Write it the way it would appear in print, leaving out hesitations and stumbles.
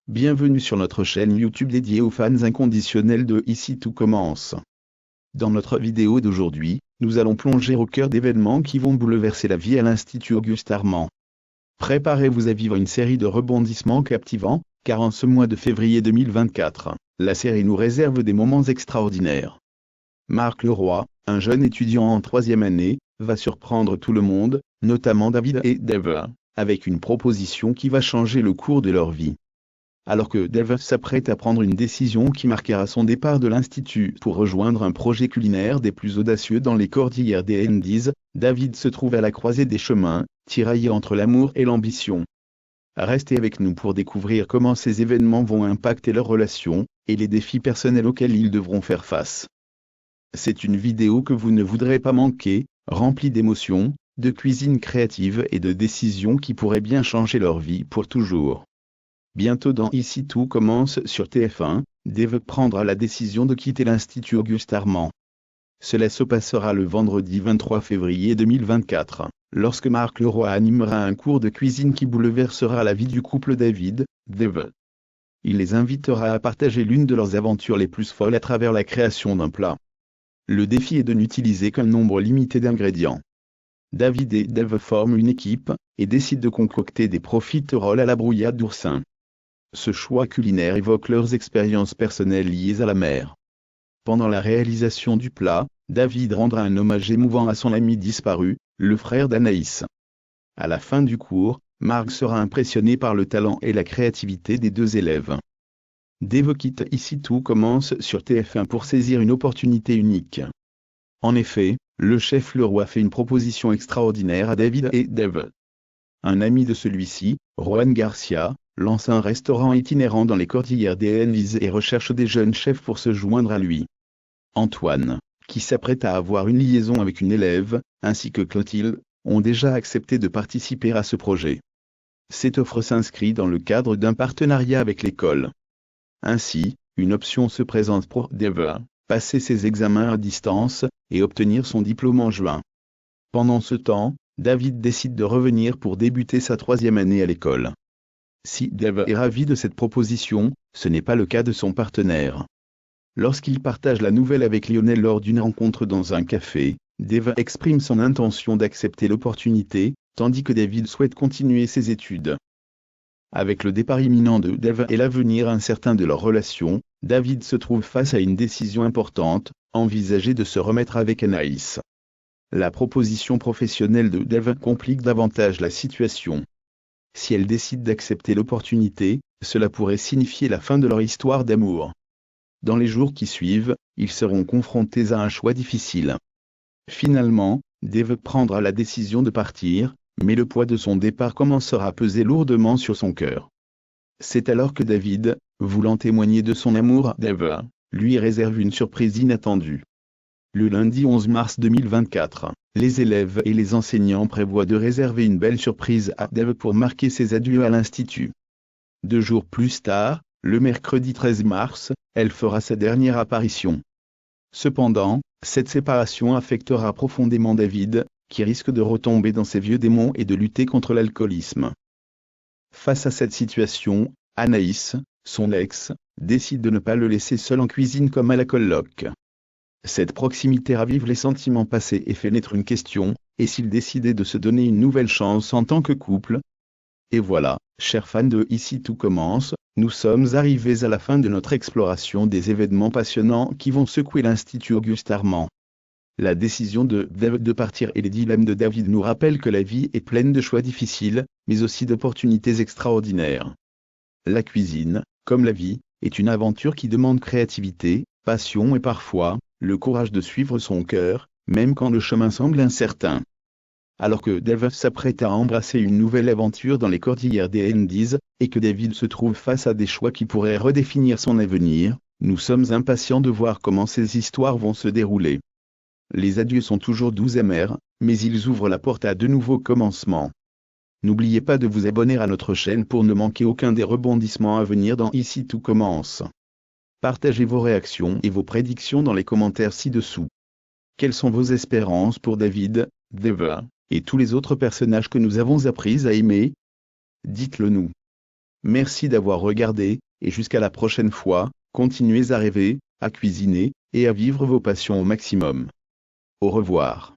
Bienvenue sur notre chaîne YouTube dédiée aux fans inconditionnels de Ici tout commence. Dans notre vidéo d'aujourd'hui, nous allons plonger au cœur d'événements qui vont bouleverser la vie à l'Institut Auguste Armand. Préparez-vous à vivre une série de rebondissements captivants, car en ce mois de février 2024, la série nous réserve des moments extraordinaires. Marc Leroy, un jeune étudiant en 3e année, va surprendre tout le monde, notamment David et Dave, avec une proposition qui va changer le cours de leur vie. Alors que Dave s'apprête à prendre une décision qui marquera son départ de l'Institut pour rejoindre un projet culinaire des plus audacieux dans les cordillères des Andes, David se trouve à la croisée des chemins, tiraillé entre l'amour et l'ambition. Restez avec nous pour découvrir comment ces événements vont impacter leurs relations, et les défis personnels auxquels ils devront faire face. C'est une vidéo que vous ne voudrez pas manquer, remplie d'émotions, de cuisine créative et de décisions qui pourraient bien changer leur vie pour toujours. Bientôt dans Ici tout commence sur TF1, Dave prendra la décision de quitter l'Institut Auguste Armand. Cela se passera le vendredi 23 février 2024, lorsque Marc Leroy animera un cours de cuisine qui bouleversera la vie du couple David, Dave. Il les invitera à partager l'une de leurs aventures les plus folles à travers la création d'un plat. Le défi est de n'utiliser qu'un nombre limité d'ingrédients. David et Dave forment une équipe, et décident de concocter des profiteroles à la brouillade d'oursin. Ce choix culinaire évoque leurs expériences personnelles liées à la mer. Pendant la réalisation du plat, David rendra un hommage émouvant à son ami disparu, le frère d'Anaïs. À la fin du cours, Marc sera impressionné par le talent et la créativité des deux élèves. Dave quitte Ici tout commence sur TF1 pour saisir une opportunité unique. En effet, le chef Leroy fait une proposition extraordinaire à David et Dave. Un ami de celui-ci, Juan Garcia, lance un restaurant itinérant dans les cordillères des Andes et recherche des jeunes chefs pour se joindre à lui. Antoine, qui s'apprête à avoir une liaison avec une élève, ainsi que Clotilde, ont déjà accepté de participer à ce projet. Cette offre s'inscrit dans le cadre d'un partenariat avec l'école. Ainsi, une option se présente pour Dave, passer ses examens à distance, et obtenir son diplôme en juin. Pendant ce temps, David décide de revenir pour débuter sa 3e année à l'école. Si Dave est ravi de cette proposition, ce n'est pas le cas de son partenaire. Lorsqu'il partage la nouvelle avec Lionel lors d'une rencontre dans un café, Dave exprime son intention d'accepter l'opportunité, tandis que David souhaite continuer ses études. Avec le départ imminent de Dave et l'avenir incertain de leur relation, David se trouve face à une décision importante, envisager de se remettre avec Anaïs. La proposition professionnelle de Dave complique davantage la situation. Si elle décide d'accepter l'opportunité, cela pourrait signifier la fin de leur histoire d'amour. Dans les jours qui suivent, ils seront confrontés à un choix difficile. Finalement, Dave prendra la décision de partir, mais le poids de son départ commencera à peser lourdement sur son cœur. C'est alors que David, voulant témoigner de son amour à Dave, lui réserve une surprise inattendue. Le lundi 11 mars 2024, les élèves et les enseignants prévoient de réserver une belle surprise à Dave pour marquer ses adieux à l'Institut. 2 jours plus tard, le mercredi 13 mars, elle fera sa dernière apparition. Cependant, cette séparation affectera profondément David, qui risque de retomber dans ses vieux démons et de lutter contre l'alcoolisme. Face à cette situation, Anaïs, son ex, décide de ne pas le laisser seul en cuisine comme à la colloque. Cette proximité ravive les sentiments passés et fait naître une question, et s'ils décidaient de se donner une nouvelle chance en tant que couple? Et voilà, chers fans de Ici tout commence, nous sommes arrivés à la fin de notre exploration des événements passionnants qui vont secouer l'Institut Auguste Armand. La décision de Dave de partir et les dilemmes de David nous rappellent que la vie est pleine de choix difficiles, mais aussi d'opportunités extraordinaires. La cuisine, comme la vie, est une aventure qui demande créativité, passion et parfois, le courage de suivre son cœur, même quand le chemin semble incertain. Alors que Dave s'apprête à embrasser une nouvelle aventure dans les cordillères des Andes, et que David se trouve face à des choix qui pourraient redéfinir son avenir, nous sommes impatients de voir comment ces histoires vont se dérouler. Les adieux sont toujours doux et amers, mais ils ouvrent la porte à de nouveaux commencements. N'oubliez pas de vous abonner à notre chaîne pour ne manquer aucun des rebondissements à venir dans Ici tout commence. Partagez vos réactions et vos prédictions dans les commentaires ci-dessous. Quelles sont vos espérances pour David, Dave, et tous les autres personnages que nous avons appris à aimer? Dites-le nous. Merci d'avoir regardé, et jusqu'à la prochaine fois, continuez à rêver, à cuisiner, et à vivre vos passions au maximum. Au revoir.